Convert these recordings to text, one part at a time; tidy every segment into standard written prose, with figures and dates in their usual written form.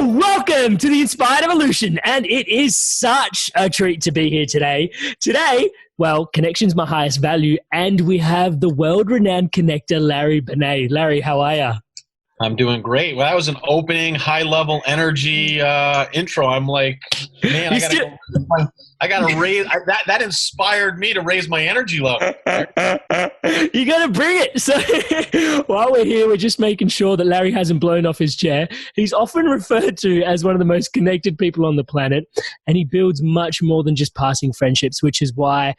Welcome to the Inspired Evolution, and it is such a treat to be here today. Well, connection's my highest value, and we have the world-renowned connector, Larry Benet. Larry, how are you? I'm doing great. Well, that was an opening, high-level energy intro. I'm like, man, I gotta raise. That inspired me to raise my energy level. You got to bring it. So while we're here, we're just making sure that Larry hasn't blown off his chair. He's often referred to as one of the most connected people on the planet, and he builds much more than just passing friendships, which is why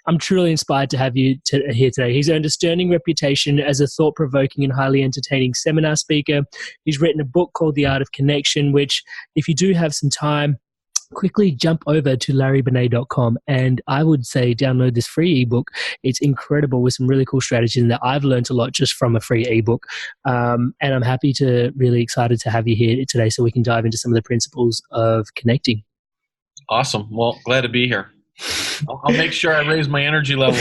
I'm truly inspired to have you here today. He's earned a sterling reputation as a thought-provoking and highly entertaining seminar speaker. He's written a book called The Art of Connection, which, if you do have some time, quickly jump over to larrybenet.com, and I would say download this free ebook. It's incredible with some really cool strategies in that I've learned a lot just from a free ebook. And I'm really excited to have you here today so we can dive into some of the principles of connecting. Awesome. Well, glad to be here. I'll make sure I raise my energy level.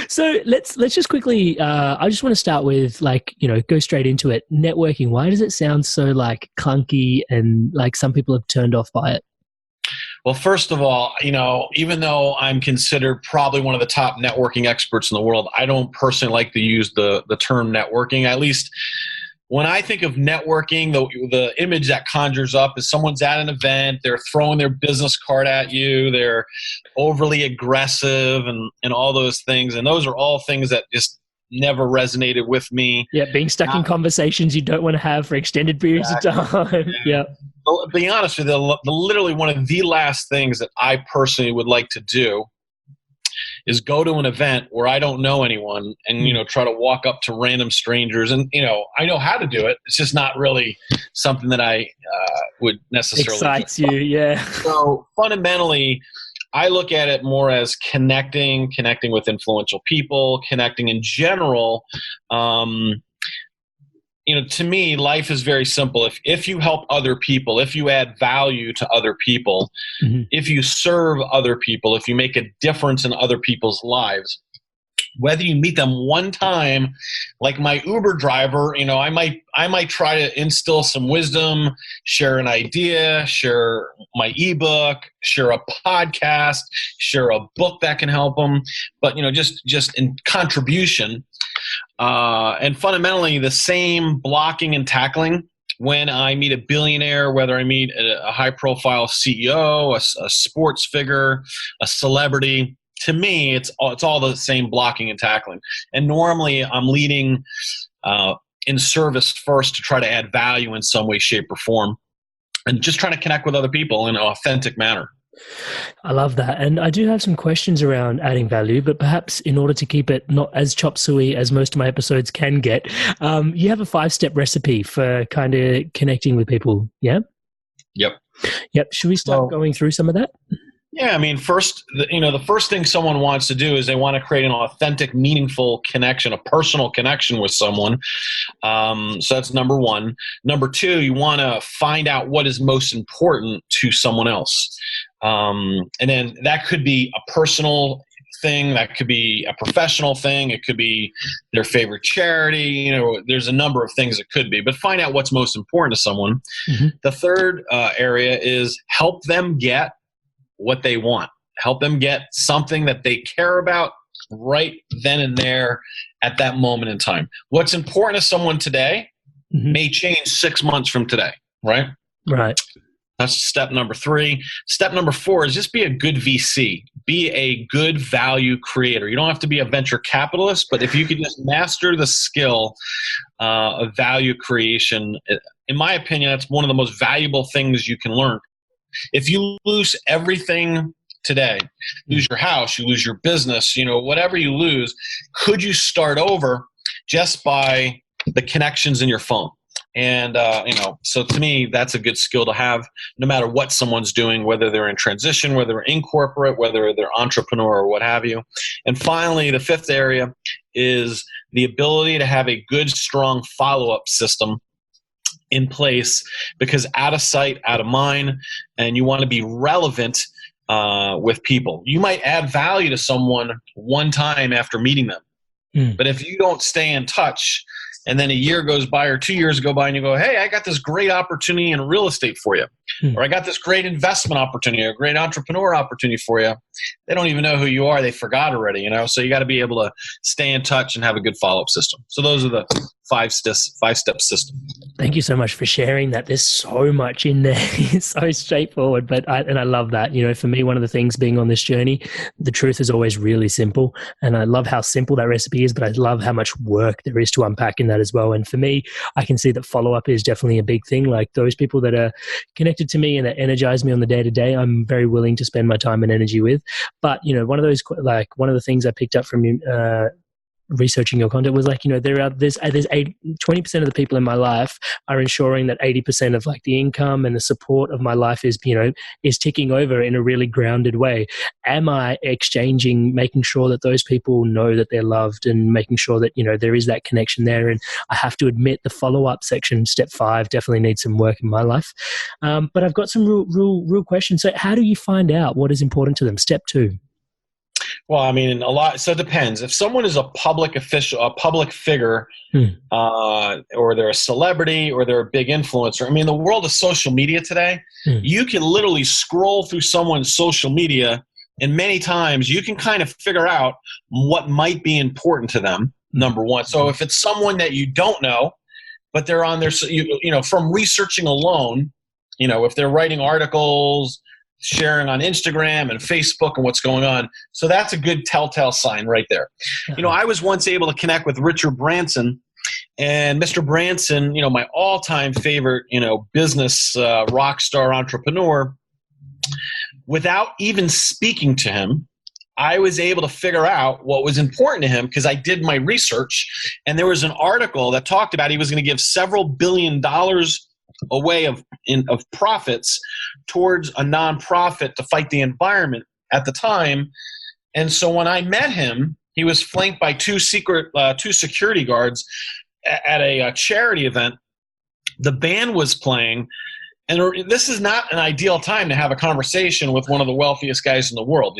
So let's just quickly, I just want to start with go straight into it. Networking, why does it sound so clunky and some people have turned off by it? Well, first of all, even though I'm considered probably one of the top networking experts in the world, I don't personally like to use the term networking. At least when I think of networking, the image that conjures up is someone's at an event, they're throwing their business card at you, they're overly aggressive and all those things. And those are all things that just never resonated with me. Yeah, being stuck in conversations you don't want to have for extended periods of time. Yeah. Well, to be honest with you, literally one of the last things that I personally would like to do is go to an event where I don't know anyone and, try to walk up to random strangers. And, I know how to do it. It's just not really something that I would necessarily excites you, yeah. So fundamentally, I look at it more as connecting with influential people, connecting in general. To me, life is very simple. If you help other people, if you add value to other people, if you serve other people, if you make a difference in other people's lives, whether you meet them one time, like my Uber driver, I might try to instill some wisdom, share an idea, share my ebook, share a podcast, share a book that can help them, but just in contribution. And fundamentally, the same blocking and tackling when I meet a billionaire, whether I meet a high-profile CEO, a sports figure, a celebrity. To me, it's all the same blocking and tackling. And normally, I'm leading in service first to try to add value in some way, shape, or form, and just trying to connect with other people in an authentic manner. I love that. And I do have some questions around adding value, but perhaps in order to keep it not as chop suey as most of my episodes can get, you have a 5-step recipe for kind of connecting with people. Yeah? Yep. Should we start going through some of that? Yeah, I mean, first, the first thing someone wants to do is they want to create an authentic, meaningful connection, a personal connection with someone. So that's number one. Number two, you want to find out what is most important to someone else. And then that could be a personal thing, that could be a professional thing, it could be their favorite charity, there's a number of things it could be, but find out what's most important to someone. The third area is help them get what they want. Help them get something that they care about right then and there at that moment in time. What's important to someone today may change 6 months from today, right? Right. That's step number 3. Step number 4 is just be a good VC. Be a good value creator. You don't have to be a venture capitalist, but if you could just master the skill of value creation, in my opinion, that's one of the most valuable things you can learn. If you lose everything today, lose your house, you lose your business, whatever you lose, could you start over just by the connections in your phone? And, so to me, that's a good skill to have no matter what someone's doing, whether they're in transition, whether they're in corporate, whether they're entrepreneur or what have you. And finally, the 5th area is the ability to have a good, strong follow-up system in place, because out of sight, out of mind, and you want to be relevant with people. You might add value to someone one time after meeting them, But if you don't stay in touch, and then a year goes by or 2 years go by and you go, hey, I got this great opportunity in real estate for you. Or I got this great investment opportunity, a great entrepreneur opportunity for you. They don't even know who you are. They forgot already, So you got to be able to stay in touch and have a good follow-up system. So those are the five-step system. Thank you so much for sharing that. There's so much in there. It's so straightforward, I love that. For me, one of the things being on this journey, the truth is always really simple. And I love how simple that recipe is, but I love how much work there is to unpack in that as well. And for me, I can see that follow-up is definitely a big thing. Like those people that are connected to me and that energize me on the day-to-day, I'm very willing to spend my time and energy with. But, one of the things I picked up from you, researching your content was there's 20% of the people in my life are ensuring that 80% of the income and the support of my life is ticking over in a really grounded way. Am I making sure that those people know that they're loved and making sure that there is that connection there? And I have to admit the follow-up section, step 5, definitely needs some work in my life. But I've got some real questions. So how do you find out what is important to them? Step 2. Well, so it depends. If someone is a public official, a public figure, or they're a celebrity or they're a big influencer, the world of social media today, you can literally scroll through someone's social media and many times you can kind of figure out what might be important to them, number one. So if it's someone that you don't know, but they're on their, from researching alone, if they're writing articles, sharing on Instagram and Facebook and what's going on. So that's a good telltale sign right there. I was once able to connect with Richard Branson, and Mr. Branson, my all-time favorite, business rock star entrepreneur. Without even speaking to him, I was able to figure out what was important to him because I did my research, and there was an article that talked about he was going to give several $1 billion away of profits towards a nonprofit to fight the environment at the time. And so when I met him, he was flanked by two security guards at a charity event. The band was playing, and this is not an ideal time to have a conversation with one of the wealthiest guys in the world,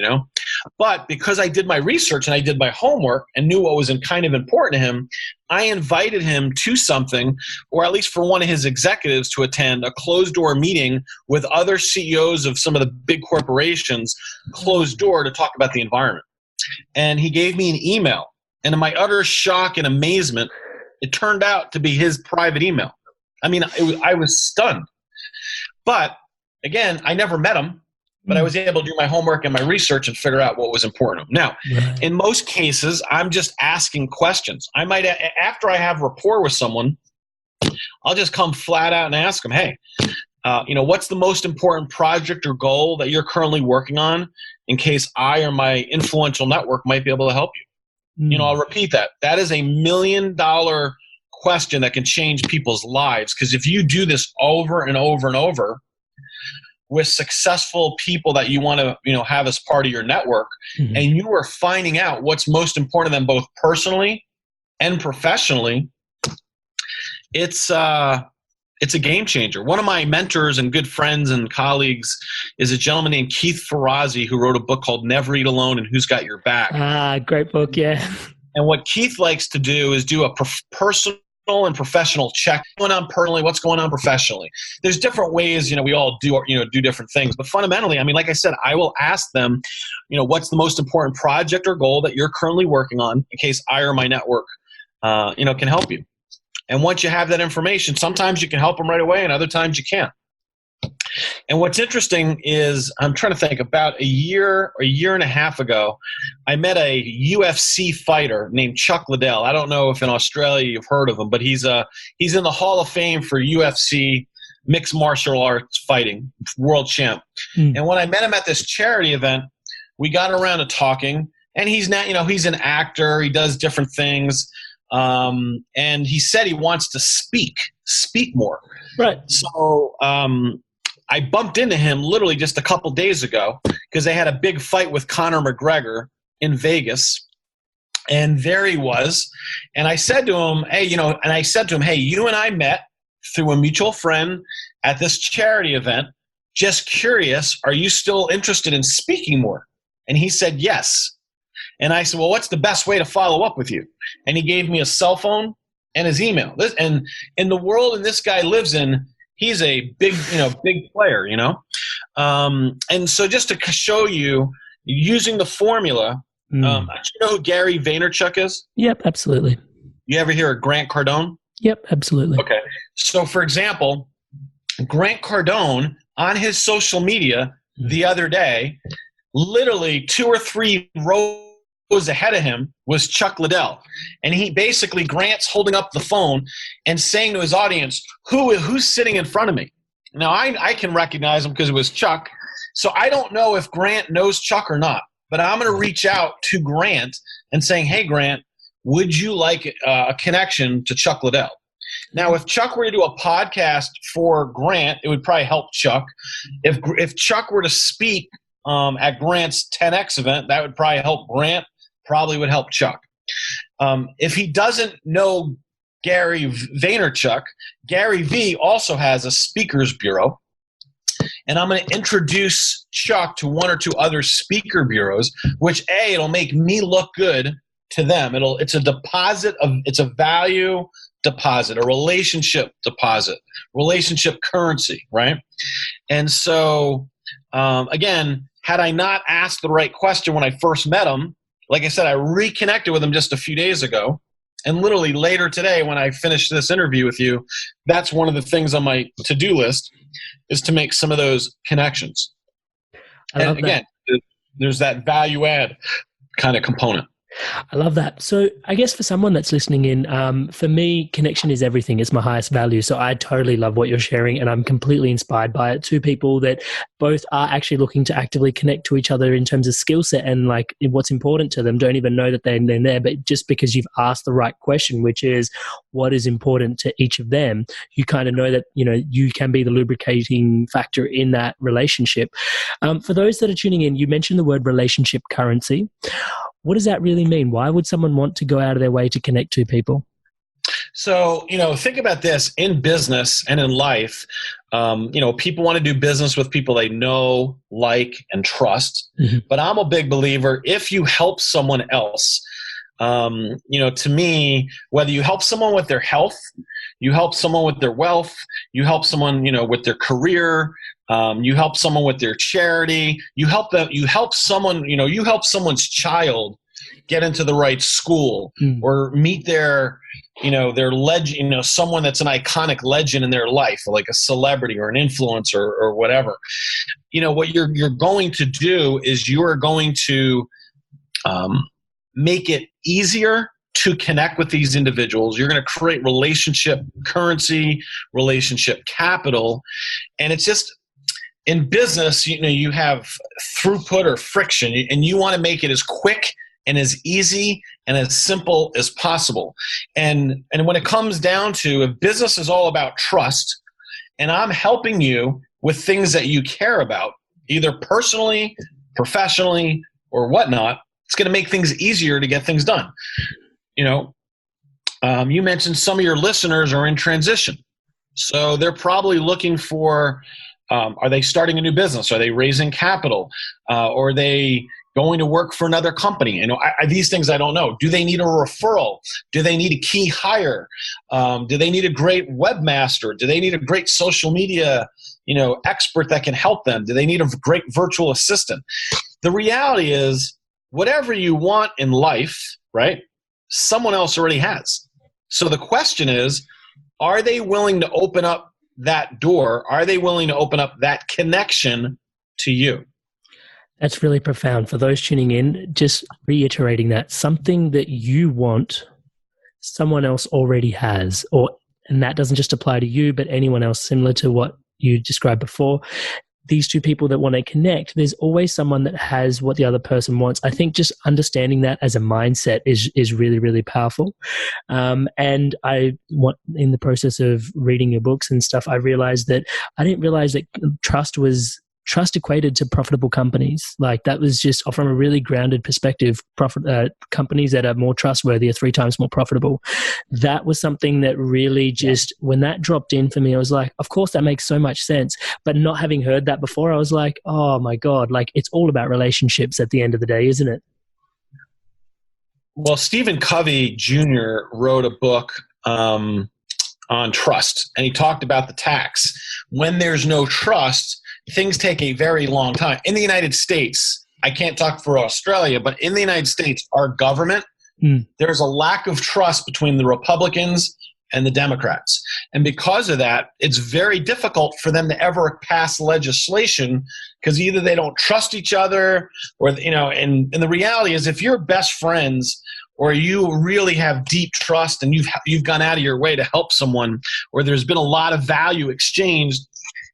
But because I did my research and I did my homework and knew what was kind of important to him, I invited him to something, or at least for one of his executives to attend a closed-door meeting with other CEOs of some of the big corporations, closed door, to talk about the environment. And he gave me an email. And in my utter shock and amazement, it turned out to be his private email. I was stunned. But again, I never met him, but I was able to do my homework and my research and figure out what was important to him. Now, in most cases, I'm just asking questions. I might, after I have rapport with someone, I'll just come flat out and ask them, hey, what's the most important project or goal that you're currently working on in case I or my influential network might be able to help you? I'll repeat that. That is $1 million question that can change people's lives, because if you do this over and over and over with successful people that you want to have as part of your network, and you are finding out what's most important to them both personally and professionally, it's a game changer. One of my mentors and good friends and colleagues is a gentleman named Keith Ferrazzi, who wrote a book called Never Eat Alone and Who's Got Your Back. Great book, yeah. And what Keith likes to do is do a personal and professional check. What's going on personally? What's going on professionally? There's different ways, we all do different things. But fundamentally, like I said, I will ask them, what's the most important project or goal that you're currently working on in case I or my network, can help you. And once you have that information, sometimes you can help them right away and other times you can't. And what's interesting is, I'm trying to think, about a year and a half ago, I met a UFC fighter named Chuck Liddell. I don't know if in Australia you've heard of him, but he's in the Hall of Fame for UFC mixed martial arts fighting, world champ. And when I met him at this charity event, we got around to talking, and he's now, he's an actor, he does different things. And he said he wants to speak more. Right. So, I bumped into him literally just a couple days ago because they had a big fight with Conor McGregor in Vegas. And there he was. And I said to him, hey, you and I met through a mutual friend at this charity event. Just curious, are you still interested in speaking more? And he said, yes. And I said, well, what's the best way to follow up with you? And he gave me a cell phone and his email. And in the world and this guy lives in, he's a big player, and so just to show you, using the formula, do you know who Gary Vaynerchuk is? Yep, absolutely. You ever hear of Grant Cardone? Yep, absolutely. Okay. So, for example, Grant Cardone on his social media the other day, literally 2 or 3 rows ahead of him was Chuck Liddell. And he basically, Grant's holding up the phone and saying to his audience, who's sitting in front of me? Now, I can recognize him because it was Chuck. So I don't know if Grant knows Chuck or not, but I'm going to reach out to Grant and saying, hey, Grant, would you like a connection to Chuck Liddell? Now, if Chuck were to do a podcast for Grant, it would probably help Chuck. If Chuck were to speak at Grant's 10X event, that would probably help Grant, probably would help Chuck. If he doesn't know Gary Vaynerchuk, Gary V also has a speakers bureau. And I'm going to introduce Chuck to 1 or 2 other speaker bureaus, which it'll make me look good to them. It's a value deposit, a relationship deposit, relationship currency, right? And so, again, had I not asked the right question when I first met him, like I said, I reconnected with him just a few days ago. And literally later today, when I finish this interview with you, that's one of the things on my to-do list, is to make some of those connections. And again, there's that value add kind of component. I love that. So I guess for someone that's listening in, for me, connection is everything. It's my highest value. So I totally love what you're sharing, and I'm completely inspired by it. 2 people that both are actually looking to actively connect to each other in terms of skill set and like what's important to them, don't even know that they're there, but just because you've asked the right question, which is what is important to each of them, you kind of know that, you can be the lubricating factor in that relationship. For those that are tuning in, you mentioned the word relationship currency. What does that really mean? Why would someone want to go out of their way to connect to people? So, think about this in business and in life. People want to do business with people they know, like, and trust. Mm-hmm. But I'm a big believer, if you help someone else, to me, whether you help someone with their health, you help someone with their wealth, you help someone, with their career, you help someone with their charity, you help someone, you help someone's child get into the right school, or meet their legend, someone that's an iconic legend in their life, like a celebrity or an influencer or whatever. What you're going to do is you are going to make it easier to connect with these individuals. You're going to create relationship currency, relationship capital. And it's just, in business, you have throughput or friction, and you want to make it as quick and as easy and as simple as possible. And when it comes down to, if business is all about trust, and I'm helping you with things that you care about, either personally, professionally, or whatnot, it's going to make things easier to get things done. You mentioned some of your listeners are in transition. So they're probably looking for, are they starting a new business? Are they raising capital? Or are they going to work for another company? These things I don't know. Do they need a referral? Do they need a key hire? Do they need a great webmaster? Do they need a great social media, expert that can help them? Do they need a great virtual assistant? The reality is, whatever you want in life, right, someone else already has. So the question is, are they willing to open up that door? Are they willing to open up that connection to you? That's really profound. For those tuning in, just reiterating that something that you want, someone else already has, and that doesn't just apply to you, but anyone else, similar to what you described before. These 2 people that want to connect, there's always someone that has what the other person wants. I think just understanding that as a mindset is really, really powerful. And in the process of reading your books and stuff, I didn't realize that trust equated to profitable companies. Like, that was just from a really grounded perspective. Companies that are more trustworthy are 3 times more profitable. That was something that really just, when that dropped in for me, I was like, of course that makes so much sense. But not having heard that before, I was like, oh my God, like, it's all about relationships at the end of the day, isn't it? Well, Stephen Covey Jr. wrote a book on trust, and he talked about the tax. When there's no trust, things take a very long time. In the United States, I can't talk for Australia, but in the United States, our government, there's a lack of trust between the Republicans and the Democrats. And because of that, it's very difficult for them to ever pass legislation, because either they don't trust each other, or, and the reality is, if you're best friends, or you really have deep trust and you've gone out of your way to help someone, or there's been a lot of value exchanged,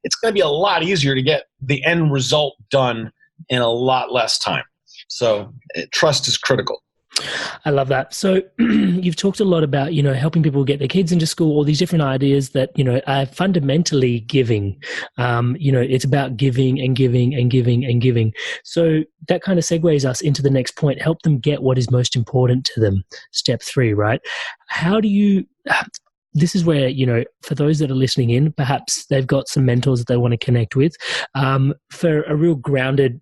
it's going to be a lot easier to get the end result done in a lot less time. So trust is critical. I love that. So you've talked a lot about, helping people get their kids into school, all these different ideas that, are fundamentally giving. It's about giving and giving and giving and giving. So that kind of segues us into the next point: help them get what is most important to them. Step 3, right? How do you... This is where, for those that are listening in, perhaps they've got some mentors that they want to connect with. For a real grounded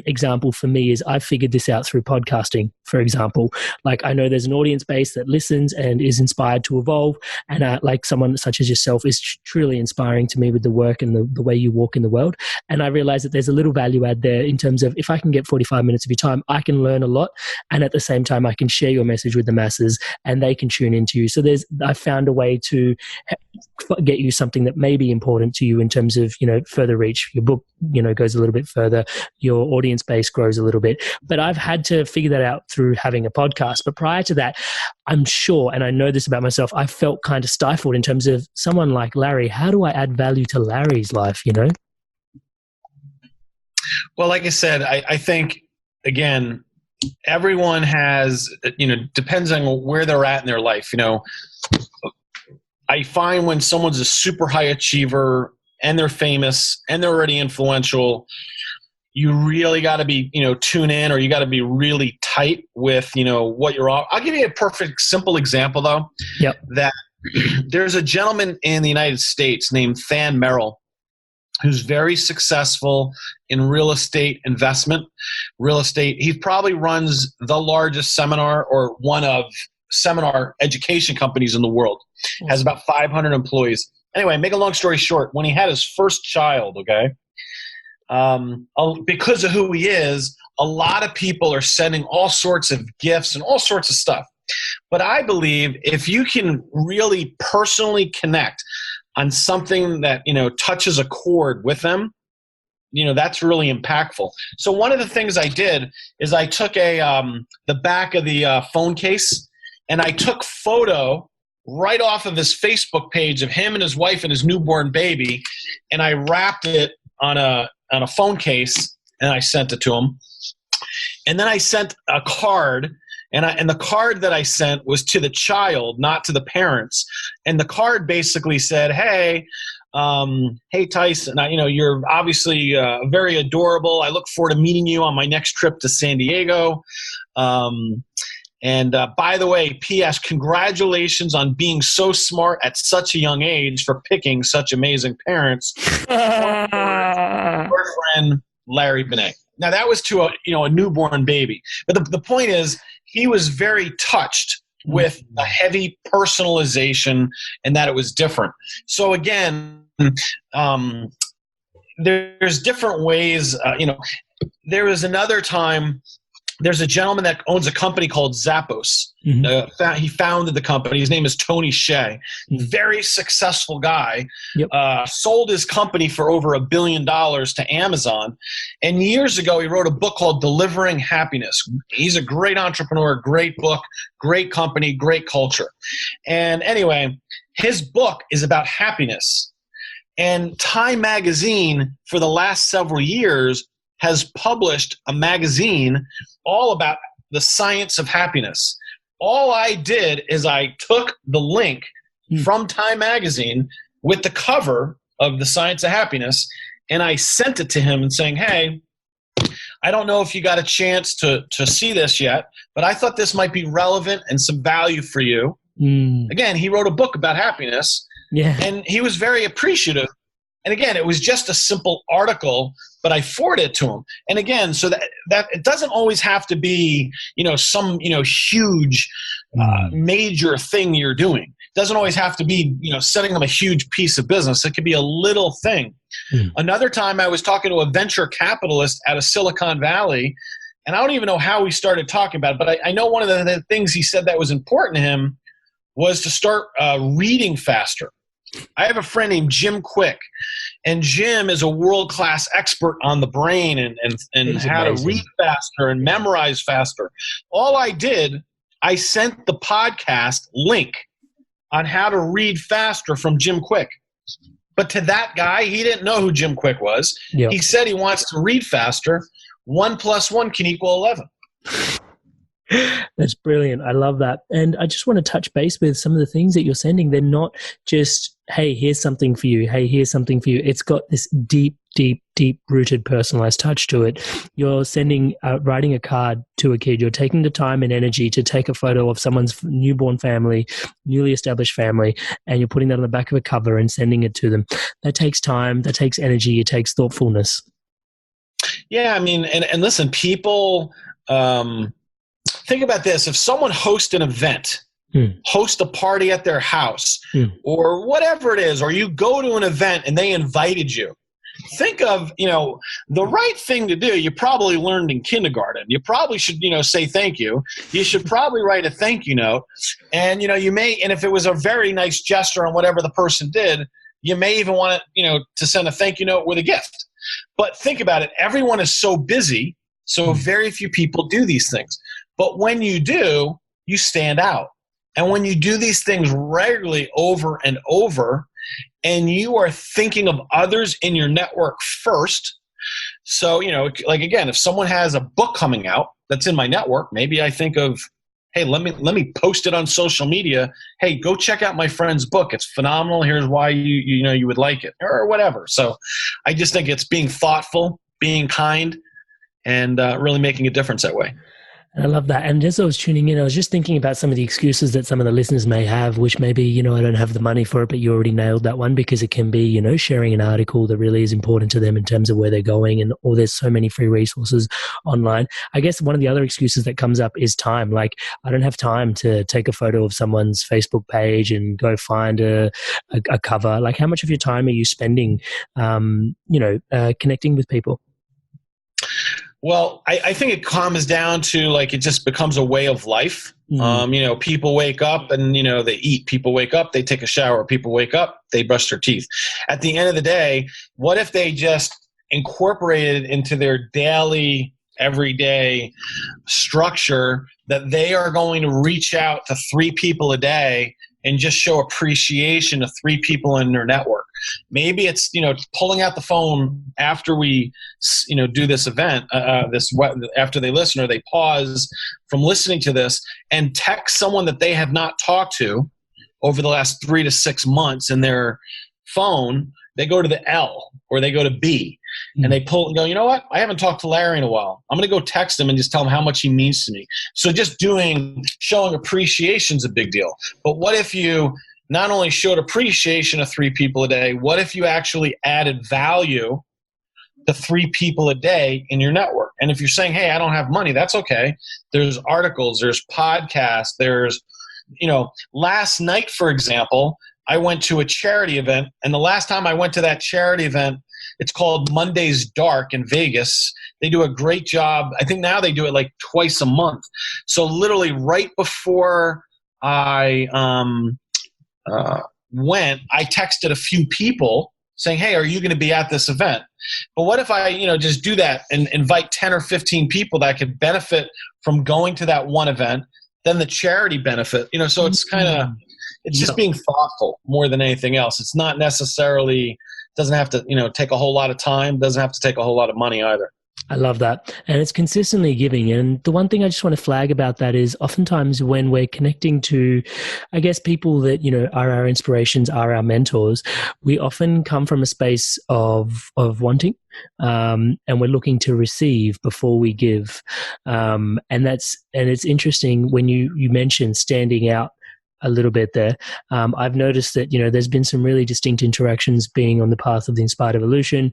example for me is I figured this out through podcasting, for example. Like, I know there's an audience base that listens and is inspired to evolve. And like someone such as yourself is truly inspiring to me with the work and the way you walk in the world. And I realize that there's a little value add there in terms of, if I can get 45 minutes of your time, I can learn a lot. And at the same time, I can share your message with the masses and they can tune into you. So I found a way to get you something that may be important to you in terms of, further reach. Your book, goes a little bit further. Your audience base grows a little bit. But I've had to figure that out through having a podcast. But prior to that, I'm sure, and I know this about myself, I felt kind of stifled in terms of someone like Larry. How do I add value to Larry's life, Well, like I said, I think, again, everyone has, depends on where they're at in their life. I find when someone's a super high achiever and they're famous and they're already influential, you really got to be, tune in, or you got to be really tight with, what you're on. I'll give you a perfect, simple example, though. Yep. That there's a gentleman in the United States named Than Merrill, who's very successful in real estate investment. He probably runs the largest seminar, or one of seminar education companies in the world. Has about 500 employees. Anyway, make a long story short, when he had his first child, because of who he is, a lot of people are sending all sorts of gifts and all sorts of stuff. But I believe if you can really personally connect on something that, touches a chord with them, that's really impactful. So one of the things I did is I took the back of the phone case, and I took photo right off of his Facebook page of him and his wife and his newborn baby, and I wrapped it on a phone case, and I sent it to him. And then I sent a card, and the card that I sent was to the child, not to the parents. And the card basically said, "Hey, Tyson, you're obviously very adorable. I look forward to meeting you on my next trip to San Diego. And by the way, P.S., congratulations on being so smart at such a young age for picking such amazing parents. Your friend, Larry Benet." Now, that was to a newborn baby. But the point is, he was very touched with a heavy personalization and that it was different. So again, there's different ways. There was another time. There's a gentleman that owns a company called Zappos. Mm-hmm. He founded the company. His name is Tony Hsieh. Very successful guy. Yep. Sold his company for over $1 billion to Amazon. And years ago, he wrote a book called Delivering Happiness. He's a great entrepreneur, great book, great company, great culture. And anyway, his book is about happiness. And Time Magazine, for the last several years, has published a magazine all about the science of happiness. All I did is I took the link from Time Magazine with the cover of the science of happiness, and I sent it to him and saying, "Hey, I don't know if you got a chance to see this yet, but I thought this might be relevant and some value for you." Again, he wrote a book about happiness, and he was very appreciative. And again, it was just a simple article but I forward it to them. And again, so that it doesn't always have to be, some, huge major thing you're doing. It doesn't always have to be, setting them a huge piece of business. It could be a little thing. Another time I was talking to a venture capitalist out of Silicon Valley, and I don't even know how we started talking about it, but I know one of the things he said that was important to him was to start reading faster. I have a friend named Jim Quick, and Jim is a world-class expert on the brain and how to read faster and memorize faster. All I did, I sent the podcast link on how to read faster from Jim Quick. But to that guy, he didn't know who Jim Quick was. Yep. He said he wants to read faster. 1 + 1 can equal 11. That's brilliant. I love that. And I just want to touch base with some of the things that you're sending. They're not just, hey, here's something for you. Hey, here's something for you. It's got this deep, deep, deep rooted personalized touch to it. You're sending, writing a card to a kid. You're taking the time and energy to take a photo of someone's newborn family, newly established family, and you're putting that on the back of a cover and sending it to them. That takes time. That takes energy. It takes thoughtfulness. Yeah, I mean, and listen, people... think about this. If someone hosts an event, host a party at their house, or whatever it is, or you go to an event and they invited you, think of, the right thing to do. You probably learned in kindergarten. You probably should, say thank you. You should probably write a thank you note. And, you may, and if it was a very nice gesture on whatever the person did, you may even want to send a thank you note with a gift. But think about it. Everyone is so busy, so very few people do these things. But when you do, you stand out. And when you do these things regularly over and over, and you are thinking of others in your network first. So, like again, if someone has a book coming out that's in my network, maybe I think of, hey, let me post it on social media. Hey, go check out my friend's book. It's phenomenal. Here's why you would like it, or whatever. So I just think it's being thoughtful, being kind, and really making a difference that way. I love that. And as I was tuning in, I was just thinking about some of the excuses that some of the listeners may have, which maybe, I don't have the money for it, but you already nailed that one, because it can be, sharing an article that really is important to them in terms of where they're going, or there's so many free resources online. I guess one of the other excuses that comes up is time. Like, I don't have time to take a photo of someone's Facebook page and go find a cover. Like, how much of your time are you spending, connecting with people? Well, I think it comes down to, it just becomes a way of life. People wake up and, they eat. People wake up, they take a shower. People wake up, they brush their teeth. At the end of the day, what if they just incorporated into their daily, everyday structure that they are going to reach out to 3 people a day and just show appreciation to 3 people in their network? Maybe it's, pulling out the phone after we, do this event, after they listen, or they pause from listening to this and text someone that they have not talked to over the last 3 to 6 months in their phone. They go to the L or they go to B and they pull and go, you know what? I haven't talked to Larry in a while. I'm going to go text him and just tell him how much he means to me. So just showing appreciation is a big deal. But what if you not only showed appreciation to 3 people a day, what if you actually added value to 3 people a day in your network? And if you're saying, hey, I don't have money, that's okay. There's articles, there's podcasts, there's, last night, for example, I went to a charity event, and the last time I went to that charity event, it's called Monday's Dark in Vegas. They do a great job. I think now they do it like twice a month. So literally right before I went, I texted a few people saying, hey, are you going to be at this event? But what if I, just do that and invite 10 or 15 people that could benefit from going to that one event, then the charity benefit, so it's kind of, it's just being thoughtful more than anything else. It's not necessarily, doesn't have to, take a whole lot of time, doesn't have to take a whole lot of money either. I love that. And it's consistently giving. And the one thing I just want to flag about that is oftentimes when we're connecting to, I guess, people that, are our inspirations, are our mentors, we often come from a space of wanting, and we're looking to receive before we give. And it's interesting when you mentioned standing out a little bit there. I've noticed that, there's been some really distinct interactions being on the path of the inspired evolution,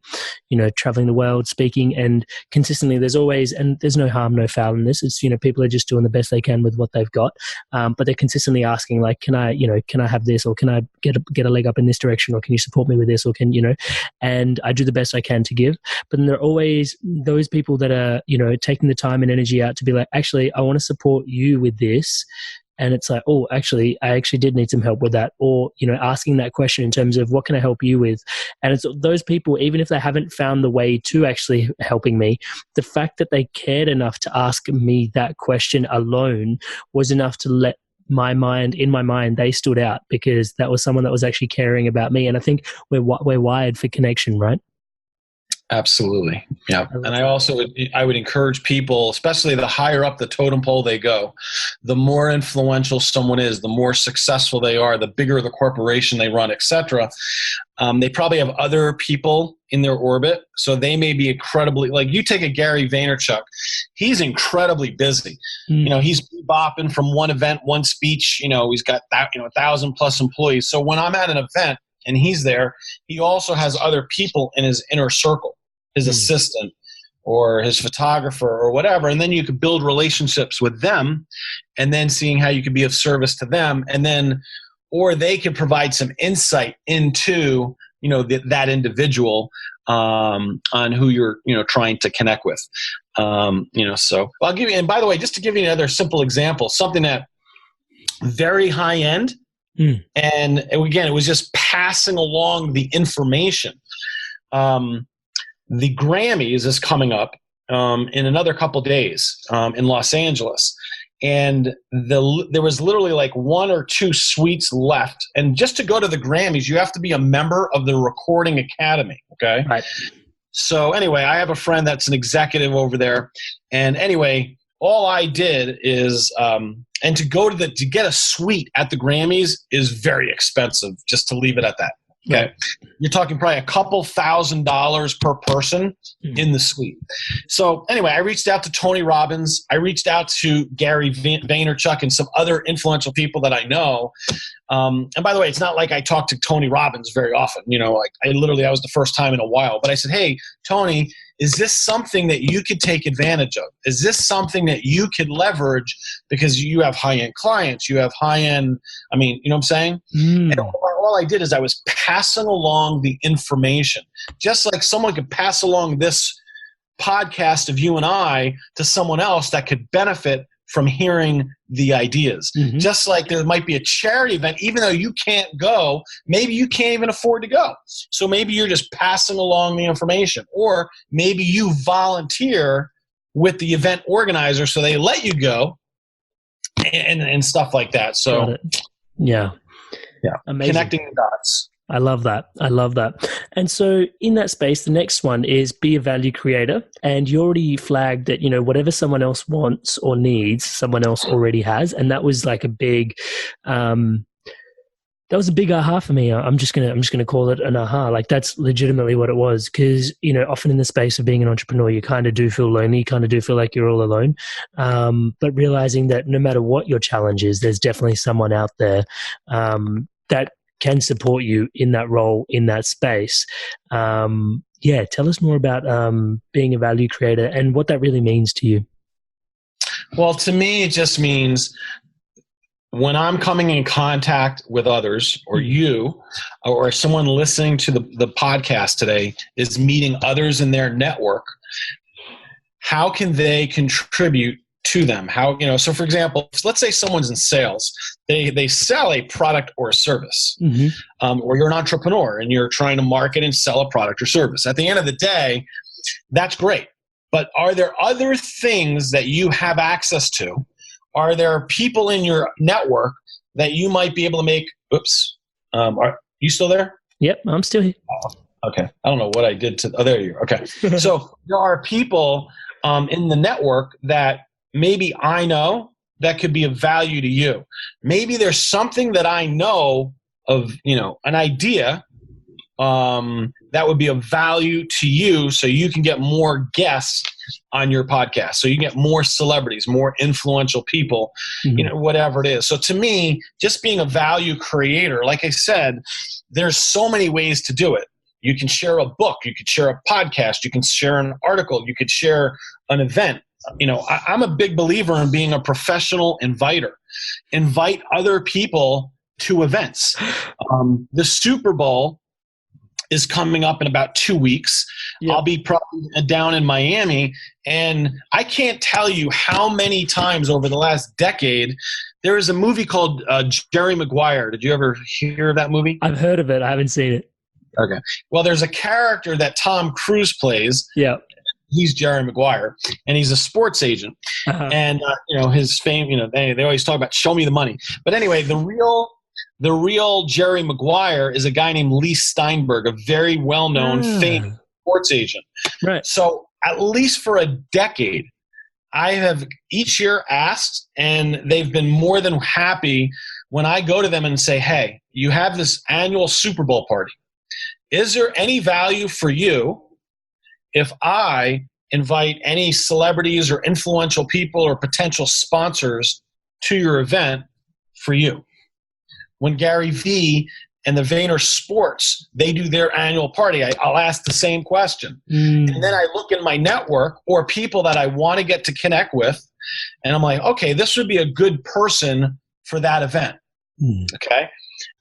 traveling the world, speaking, and consistently there's always, and there's no harm, no foul in this. It's, people are just doing the best they can with what they've got. But they're consistently asking, like, can I have this, or can I get a leg up in this direction, or can you support me with this, or and I do the best I can to give. But then there are always those people that are, taking the time and energy out to be like, actually, I want to support you with this. And it's like, oh, actually, I actually did need some help with that. Or, asking that question in terms of what can I help you with? And it's those people, even if they haven't found the way to actually helping me, the fact that they cared enough to ask me that question alone was enough to let in my mind, they stood out, because that was someone that was actually caring about me. And I think we're wired for connection, right? Absolutely. Yeah. And I would encourage people, especially the higher up the totem pole they go, the more influential someone is, the more successful they are, the bigger the corporation they run, etc. They probably have other people in their orbit. So they may be incredibly, like you take a Gary Vaynerchuk, he's incredibly busy. He's bopping from one event, one speech, he's got 1,000+ employees. So when I'm at an event and he's there, he also has other people in his inner circle, his assistant or his photographer or whatever. And then you could build relationships with them, and then seeing how you could be of service to them. And then, or they could provide some insight into, that individual, on who you're, trying to connect with. So I'll give you, and by the way, just to give you another simple example, something that very high end, and again, it was just passing along the information. The Grammys is coming up in another couple days in Los Angeles. And there was literally like 1 or 2 suites left. And just to go to the Grammys, you have to be a member of the Recording Academy. Okay. Right. So anyway, I have a friend that's an executive over there. And anyway, all I did is, and to get a suite at the Grammys is very expensive, just to leave it at that. Okay. Right. You're talking probably a couple $1,000s per person in the suite. So anyway, I reached out to Tony Robbins. I reached out to Gary Vaynerchuk and some other influential people that I know. And by the way, it's not like I talk to Tony Robbins very often. Like I was the first time in a while. But I said, hey, Tony, is this something that you could take advantage of? Is this something that you could leverage because you have high-end clients, you have high-end, you know what I'm saying? And all I did is I was passing along the information, just like someone could pass along this podcast of you and I to someone else that could benefit from hearing the ideas. Just like there might be a charity event, even though you can't go, maybe you can't even afford to go. So maybe you're just passing along the information, or maybe you volunteer with the event organizer so they let you go and stuff like that. So yeah. Amazing. Connecting the dots. I love that. And so in that space, the next one is be a value creator. And you already flagged that, whatever someone else wants or needs, someone else already has. And that was like a big, that was a big aha for me. I'm just gonna call it an aha. Like that's legitimately what it was. Because, often in the space of being an entrepreneur, you kind of do feel lonely, you kind of do feel like you're all alone. But realizing that no matter what your challenge is, there's definitely someone out there that can support you in that role, in that space. Tell us more about being a value creator and what that really means to you. Well, to me, it just means when I'm coming in contact with others, or you, or someone listening to the podcast today is meeting others in their network, how can they contribute to them? So for example, let's say someone's in sales, they sell a product or a service, or you're an entrepreneur and you're trying to market and sell a product or service. At the end of the day, that's great. But are there other things that you have access to? Are there people in your network that you might be able to make? Are you still there? Yep, I'm still here. Okay. I don't know what I did to. Oh, there you are. Okay. So there are people in the network that maybe I know that could be of value to you. Maybe there's something that I know of, an idea that would be of value to you so you can get more guests on your podcast, so you can get more celebrities, more influential people, whatever it is. So to me, just being a value creator, like I said, there's so many ways to do it. You can share a book, you could share a podcast, you can share an article, you could share an event. I'm a big believer in being a professional inviter. Invite other people to events. The Super Bowl is coming up in about 2 weeks. Yep. I'll be probably down in Miami, and I can't tell you how many times over the last decade there is a movie called Jerry Maguire. Did you ever hear of that movie? I've heard of it. I haven't seen it. Okay. Well, there's a character that Tom Cruise plays. Yeah. He's Jerry Maguire, and he's a sports agent. And, his fame, they always talk about show me the money. But anyway, the real Jerry Maguire is a guy named Lee Steinberg, a very well-known, famous sports agent. Right. So at least for a decade, I have each year asked, and they've been more than happy when I go to them and say, hey, you have this annual Super Bowl party. Is there any value for you if I invite any celebrities or influential people or potential sponsors to your event for you? When Gary Vee and the Vayner Sports, they do their annual party, I'll ask the same question. And then I look in my network or people that I want to get to connect with, and I'm like, okay, this would be a good person for that event. Okay.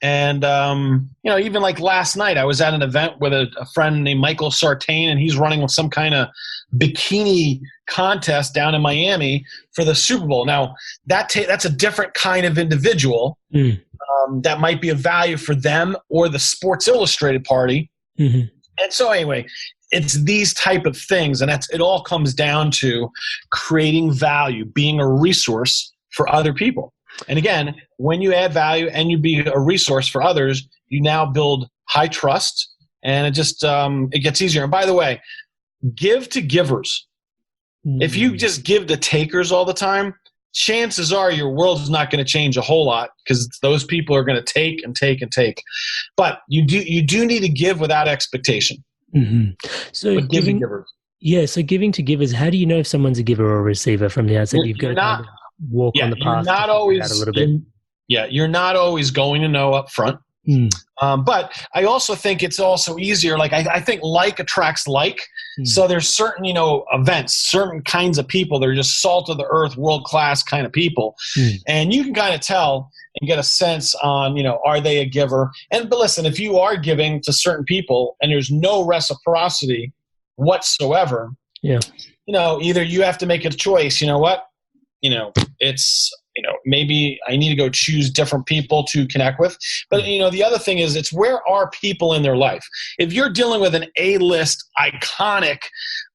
And, even like last night, I was at an event with a friend named Michael Sartain, and he's running some kind of bikini contest down in Miami for the Super Bowl. Now, that's a different kind of individual that might be of value for them or the Sports Illustrated party. And so anyway, it's these type of things, and it all comes down to creating value, being a resource for other people. And again, when you add value and you be a resource for others, you now build high trust, and it just it gets easier. And by the way, give to givers. If you just give to takers all the time, chances are your world's not going to change a whole lot, because those people are going to take and take and take. But you do need to give without expectation. So but give to givers. Yeah. So giving to givers. How do you know if someone's a giver or a receiver from the outset? You've got to walk on the path. You're not always a little bit. You're not always going to know up front. But I also think it's also easier. Like I think like attracts like. So there's certain, events, certain kinds of people that are just salt of the earth, world-class kind of people. And you can kind of tell and get a sense on, are they a giver? But listen, if you are giving to certain people and there's no reciprocity whatsoever, either you have to make a choice. You know what? It's, maybe I need to go choose different people to connect with. But, the other thing is, it's where are people in their life? If you're dealing with an A-list iconic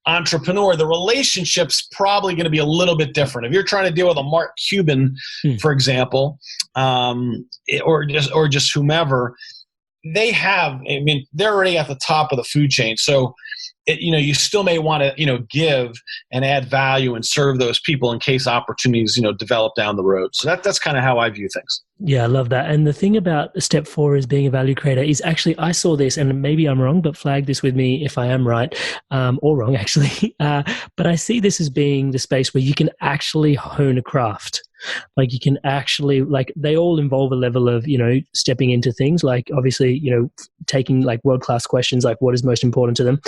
entrepreneur, the relationship's probably going to be a little bit different. If you're trying to deal with a Mark Cuban, for example, or just whomever, they're already at the top of the food chain. So, you still may want to, give and add value and serve those people in case opportunities, develop down the road. So that's kind of how I view things. Yeah, I love that. And the thing about step 4 is being a value creator is actually, I saw this, and maybe I'm wrong, but flag this with me if I am right, or wrong actually. But I see this as being the space where you can actually hone a craft. Like you can actually, they all involve a level of, stepping into things, like obviously, taking like world-class questions, like what is most important to them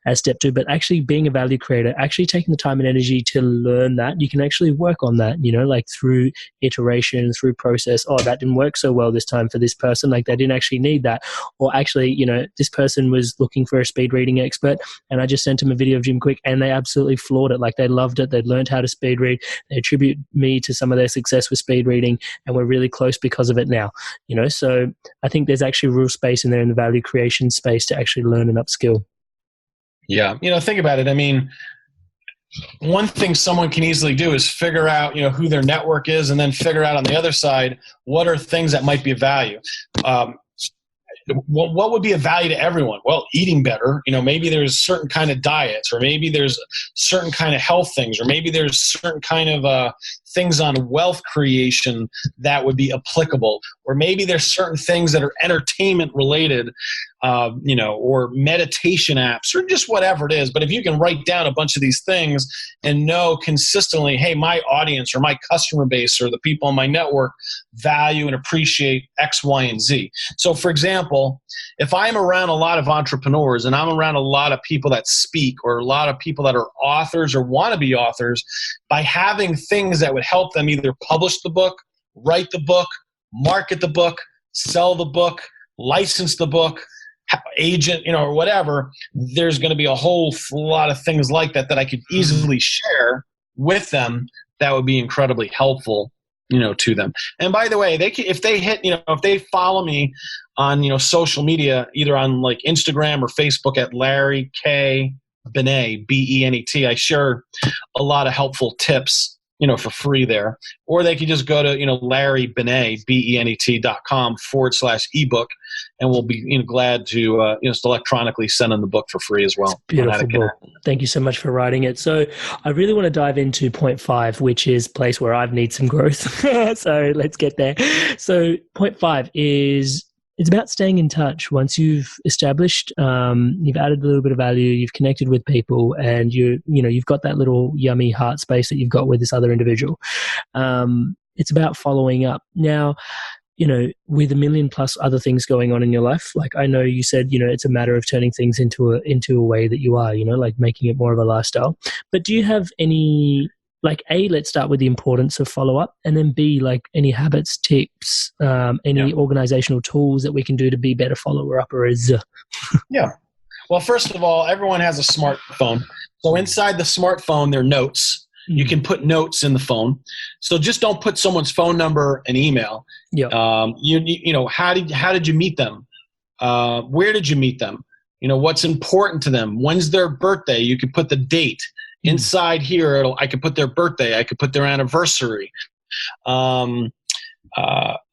as step 2, but actually being a value creator, actually taking the time and energy to learn that. You can actually work on that, like through iteration, through process. Oh, that didn't work so well this time for this person. Like they didn't actually need that. Or actually, this person was looking for a speed reading expert, and I just sent them a video of Jim Quick, and they absolutely floored it. Like they loved it. They'd learned how to speed read. They attribute me to some of their success with speed reading, and we're really close because of it now. So I think there's actually real space in there in the value creation space to actually learn and upskill. Yeah. Think about it. One thing someone can easily do is figure out, who their network is, and then figure out on the other side, what are things that might be of value. What would be of value to everyone? Well, eating better. Maybe there's certain kind of diets, or maybe there's certain kind of health things, or maybe there's certain kind of things on wealth creation that would be applicable, or maybe there's certain things that are entertainment related or meditation apps or just whatever it is. But if you can write down a bunch of these things and know consistently, hey, my audience or my customer base or the people in my network value and appreciate X, Y, and Z. So for example, if I'm around a lot of entrepreneurs and I'm around a lot of people that speak or a lot of people that are authors or want to be authors, by having things that would help them either publish the book, write the book, market the book, sell the book, license the book, agent, or whatever, there's going to be a whole lot of things like that I could easily share with them that would be incredibly helpful, to them. And by the way, if they follow me on, social media, either on like Instagram or Facebook at Larry K. Benet, B-E-N-E-T, I share a lot of helpful tips, for free there. Or they could just go to, Larry Benet, BENET.com/ebook, and we'll be glad to, just electronically send them the book for free as well. Beautiful book. Thank you so much for writing it. So I really want to dive into point 5, which is a place where I need some growth. So let's get there. So point 5 is, it's about staying in touch. Once you've established, you've added a little bit of value, you've connected with people, and you've got that little yummy heart space that you've got with this other individual. It's about following up. Now, with 1 million plus other things going on in your life, like I know you said, it's a matter of turning things into a way that you are, like making it more of a lifestyle. But do you have any, like, A, let's start with the importance of follow-up, and then B, like any habits, tips, any organizational tools that we can do to be better follower-uppers? Yeah. Well, first of all, everyone has a smartphone. So inside the smartphone, there are notes. You can put notes in the phone. So just don't put someone's phone number and email. Yeah. How did you meet them? Where did you meet them? What's important to them? When's their birthday? You can put the date. Inside here, I could put their birthday. I could put their anniversary. A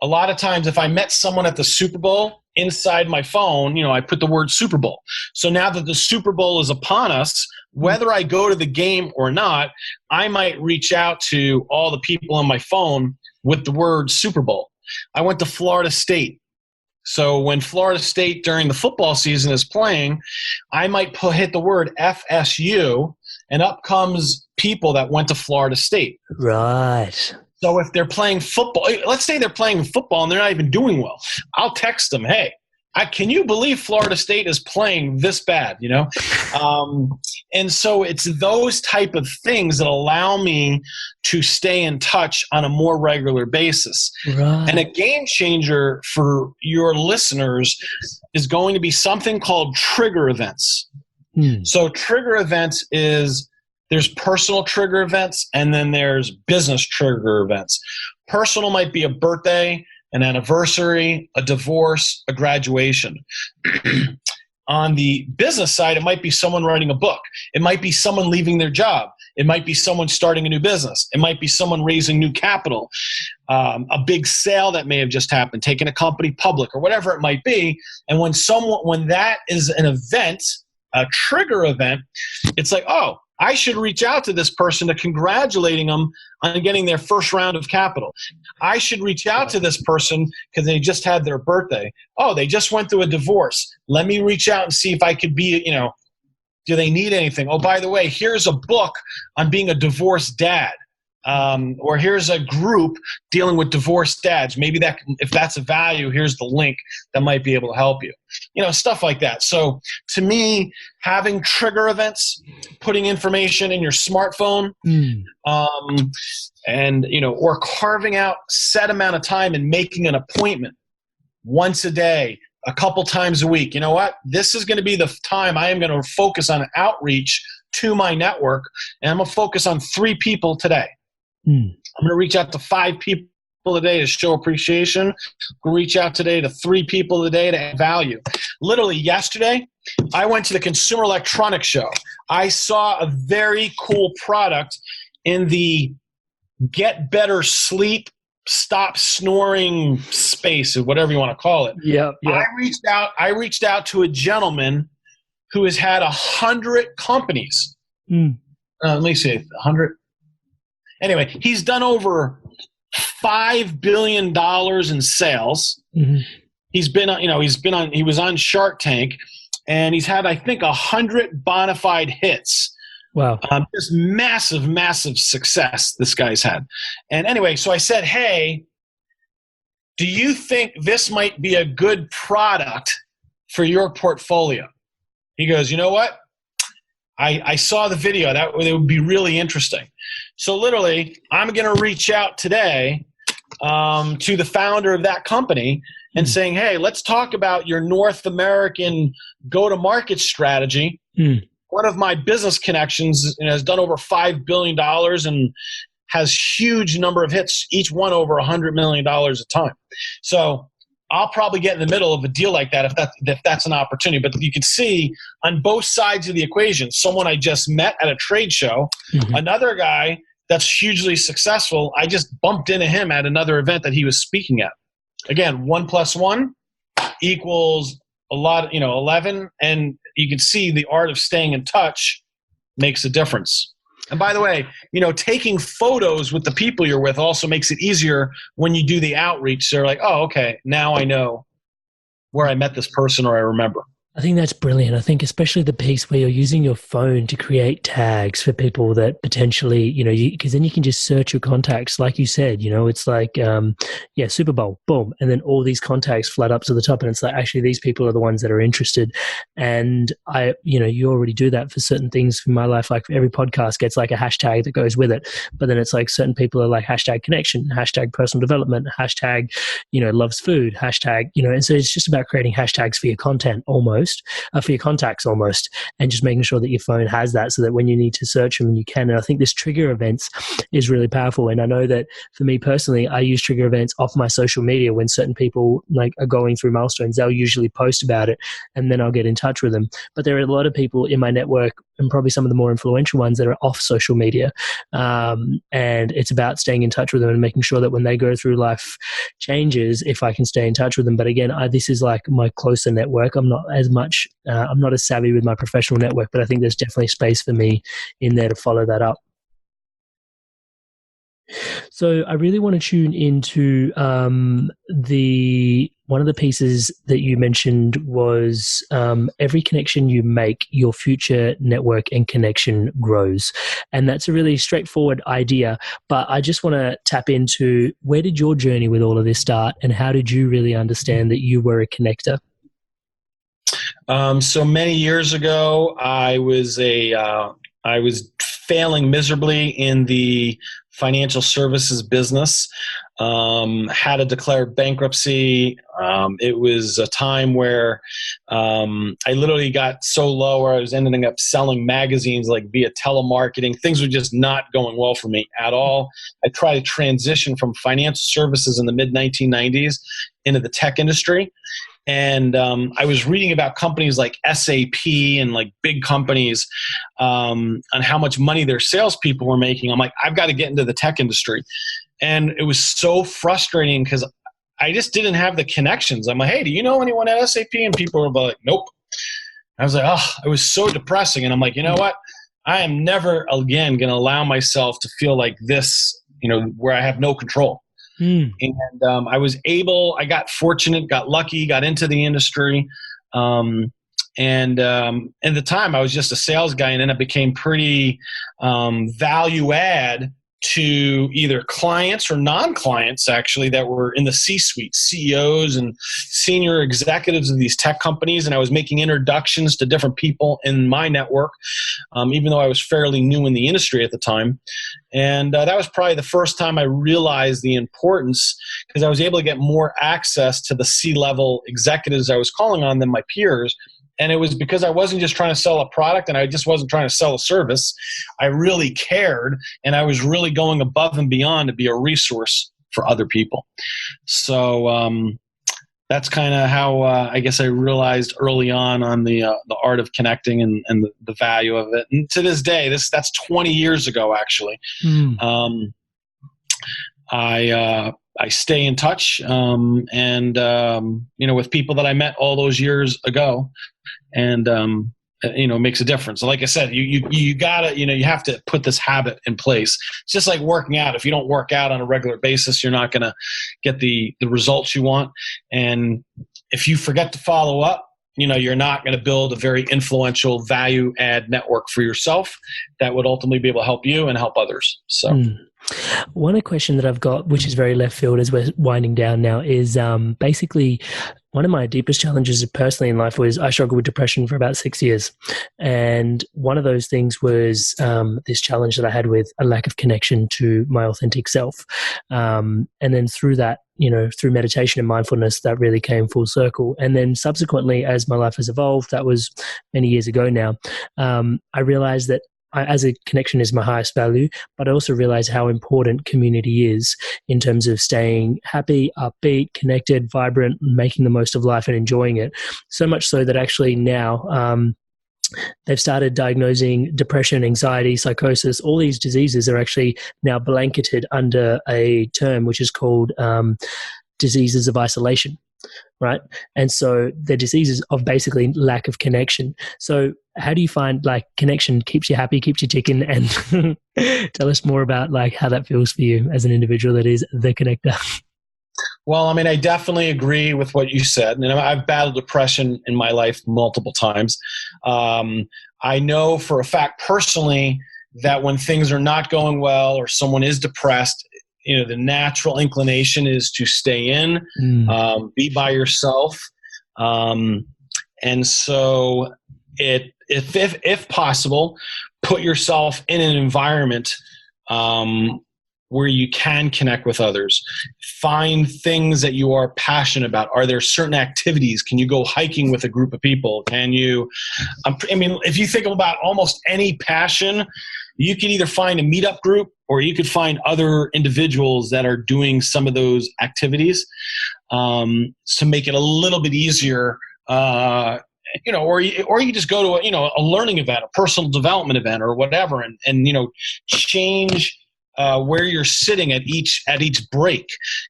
lot of times, if I met someone at the Super Bowl, inside my phone, I put the word Super Bowl. So now that the Super Bowl is upon us, whether I go to the game or not, I might reach out to all the people on my phone with the word Super Bowl. I went to Florida State. So when Florida State during the football season is playing, I might hit the word FSU, and up comes people that went to Florida State. Right. So if they're playing football, let's say they're playing football and they're not even doing well, I'll text them, hey, can you believe Florida State is playing this bad, And so it's those type of things that allow me to stay in touch on a more regular basis. Right. And a game changer for your listeners is going to be something called trigger events. So trigger events is, there's personal trigger events and then there's business trigger events. Personal might be a birthday, an anniversary, a divorce, a graduation. On the business side, it might be someone writing a book. It might be someone leaving their job. It might be someone starting a new business. It might be someone raising new capital, a big sale that may have just happened, taking a company public or whatever it might be. And when that is an event, a trigger event, it's like, oh, I should reach out to this person to congratulating them on getting their first round of capital. I should reach out to this person because they just had their birthday. Oh, they just went through a divorce. Let me reach out and see if I could be, do they need anything? Oh, by the way, here's a book on being a divorced dad. Or here's a group dealing with divorced dads. Maybe that, if that's a value, here's the link that might be able to help you. Stuff like that. So to me, having trigger events, putting information in your smartphone, or carving out set amount of time and making an appointment once a day, a couple times a week. You know what? This is going to be the time I am going to focus on outreach to my network, and I'm going to focus on 3 people today. I'm going to reach out to 5 people today to show appreciation. I'm going to reach out today to 3 people today to add value. Literally yesterday, I went to the Consumer Electronics Show. I saw a very cool product in the get better sleep, stop snoring space, or whatever you want to call it. Yeah. I reached out to a gentleman who has had 100 companies. Let me see, 100. Anyway, he's done over $5 billion in sales. he was on Shark Tank, and he's had, I think, 100 bona fide hits. Wow. Just massive, massive success this guy's had. And anyway, so I said, hey, do you think this might be a good product for your portfolio? He goes, you know what? I saw the video. That would be really interesting. So literally, I'm going to reach out today to the founder of that company and saying, hey, let's talk about your North American go-to-market strategy. One of my business connections has done over $5 billion and has huge number of hits, each one over $100 million a time. So I'll probably get in the middle of a deal like that if that's an opportunity. But you can see on both sides of the equation, someone I just met at a trade show, another guy that's hugely successful, I just bumped into him at another event that he was speaking at. Again, 1 + 1 equals a lot, 11. And you can see the art of staying in touch makes a difference. And by the way, taking photos with the people you're with also makes it easier when you do the outreach. They're like, oh, okay, now I know where I met this person or I remember. I think that's brilliant. I think especially the piece where you're using your phone to create tags for people that potentially, because then you can just search your contacts. Like you said, it's like, Super Bowl, boom. And then all these contacts flood up to the top. And it's like, actually, these people are the ones that are interested. And you already do that for certain things in my life. Like every podcast gets like a hashtag that goes with it. But then it's like certain people are like hashtag connection, hashtag personal development, hashtag, loves food, hashtag, and so it's just about creating hashtags for your content almost. For your contacts almost, and just making sure that your phone has that so that when you need to search them, you can. And I think this trigger events is really powerful. And I know that for me personally, I use trigger events off my social media when certain people are going through milestones. They'll usually post about it and then I'll get in touch with them. But there are a lot of people in my network, and probably some of the more influential ones, that are off social media. And it's about staying in touch with them and making sure that when they go through life changes, if I can stay in touch with them. But again, this is like my closer network. I'm not as much, I'm not as savvy with my professional network, but I think there's definitely space for me in there to follow that up. So I really want to tune into one of the pieces that you mentioned was every connection you make, your future network and connection grows. And that's a really straightforward idea, but I just want to tap into, where did your journey with all of this start, and how did you really understand that you were a connector? So many years ago, I was failing miserably in the financial services business. Had to declare bankruptcy. It was a time where I literally got so low where I was ending up selling magazines like via telemarketing. Things were just not going well for me at all. I tried to transition from financial services in the mid-1990s into the tech industry. And I was reading about companies like SAP and like big companies on how much money their salespeople were making. I'm like, I've got to get into the tech industry. And it was so frustrating because I just didn't have the connections. I'm like, hey, do you know anyone at SAP? And people were like, nope. I was like, oh, it was so depressing. And I'm like, you know what? I am never again going to allow myself to feel like this, where I have no control. And I got fortunate, got lucky, got into the industry. And at the time I was just a sales guy, and then it became pretty value add to either clients or non-clients actually that were in the C-suite, CEOs and senior executives of these tech companies. And I was making introductions to different people in my network, even though I was fairly new in the industry at the time. And that was probably the first time I realized the importance, because I was able to get more access to the C-level executives I was calling on than my peers. And it was because I wasn't just trying to sell a product, and I just wasn't trying to sell a service. I really cared, and I was really going above and beyond to be a resource for other people. So that's kind of how I guess I realized early on the art of connecting and the value of it. And to this day, that's 20 years ago actually. I stay in touch, with people that I met all those years ago, and makes a difference. So like I said, you gotta, you have to put this habit in place. It's just like working out. If you don't work out on a regular basis, you're not gonna get the results you want. And if you forget to follow up, you're not going to build a very influential value add network for yourself that would ultimately be able to help you and help others. So. One question that I've got, which is very left field as we're winding down now, is basically one of my deepest challenges personally in life was I struggled with depression for about 6 years. And one of those things was this challenge that I had with a lack of connection to my authentic self. And then through that, through meditation and mindfulness, that really came full circle. And then subsequently, as my life has evolved, that was many years ago now, I realized that as a connection is my highest value, but I also realize how important community is in terms of staying happy, upbeat, connected, vibrant, making the most of life and enjoying it. So much so that actually now they've started diagnosing depression, anxiety, psychosis. All these diseases are actually now blanketed under a term which is called diseases of isolation. Right. And so the diseases of basically lack of connection. So how do you find connection keeps you happy, keeps you ticking? And tell us more about how that feels for you as an individual that is the connector. Well, I definitely agree with what you said. And I've battled depression in my life multiple times. I know for a fact personally that when things are not going well or someone is depressed, the natural inclination is to stay in, be by yourself. And so if possible, put yourself in an environment where you can connect with others. Find things that you are passionate about. Are there certain activities? Can you go hiking with a group of people? Can you, if you think about almost any passion, you can either find a meetup group or you could find other individuals that are doing some of those activities to make it a little bit easier, or you just go to a learning event, a personal development event or whatever, and change where you're sitting at each break.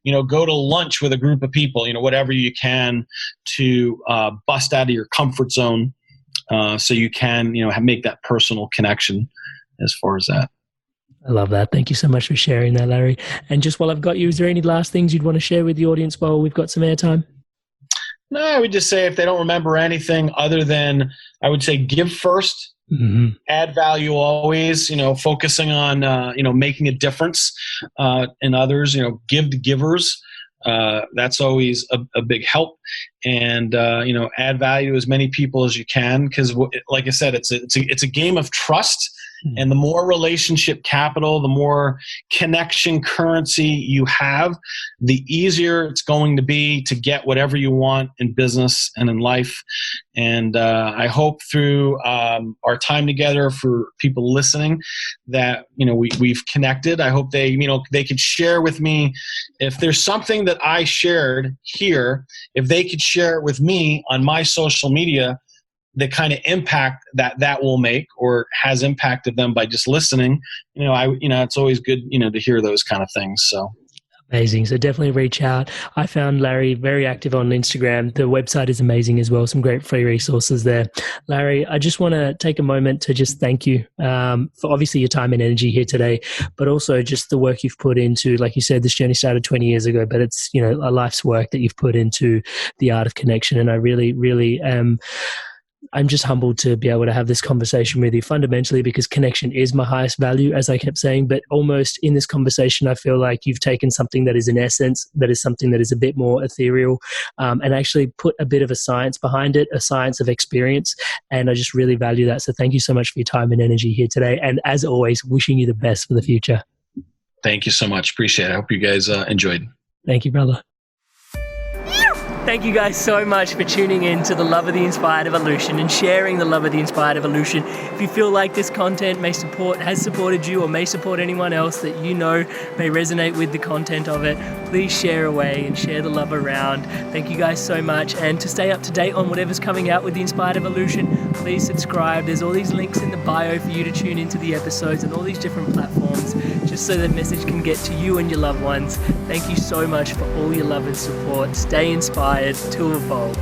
Go to lunch with a group of people, whatever you can to bust out of your comfort zone so you can, make that personal connection as far as that. I love that. Thank you so much for sharing that, Larry. And just while I've got you, is there any last things you'd want to share with the audience while we've got some airtime? No, I would just say if they don't remember anything other than, I would say give first, add value always, focusing on, making a difference in others, give to givers. That's always a big help. And, add value to as many people as you can. Because like I said, it's a game of trust. And the more relationship capital, the more connection currency you have, the easier it's going to be to get whatever you want in business and in life. And I hope through our time together, for people listening, that we've connected. I hope they could share with me if there's something that I shared here. If they could share it with me on my social media, the kind of impact that will make or has impacted them by just listening, it's always good, to hear those kind of things. So. Amazing. So definitely reach out. I found Larry very active on Instagram. The website is amazing as well. Some great free resources there. Larry, I just want to take a moment to just thank you for obviously your time and energy here today, but also just the work you've put into, like you said, this journey started 20 years ago, but it's, a life's work that you've put into the art of connection. And I really, really am I'm just humbled to be able to have this conversation with you fundamentally because connection is my highest value, as I kept saying, but almost in this conversation, I feel like you've taken something that is an essence, that is something that is a bit more ethereal, and actually put a bit of a science behind it, a science of experience. And I just really value that. So thank you so much for your time and energy here today. And as always, wishing you the best for the future. Thank you so much. Appreciate it. I hope you guys enjoyed. Thank you, brother. Thank you guys so much for tuning in to the Love of the Inspired Evolution and sharing the Love of the Inspired Evolution. If you feel like this content has supported you or may support anyone else that you know may resonate with the content of it, please share away and share the love around. Thank you guys so much. And to stay up to date on whatever's coming out with the Inspired Evolution, please subscribe. There's all these links in the bio for you to tune into the episodes and all these different platforms, just so the message can get to you and your loved ones. Thank you so much for all your love and support. Stay inspired to evolve.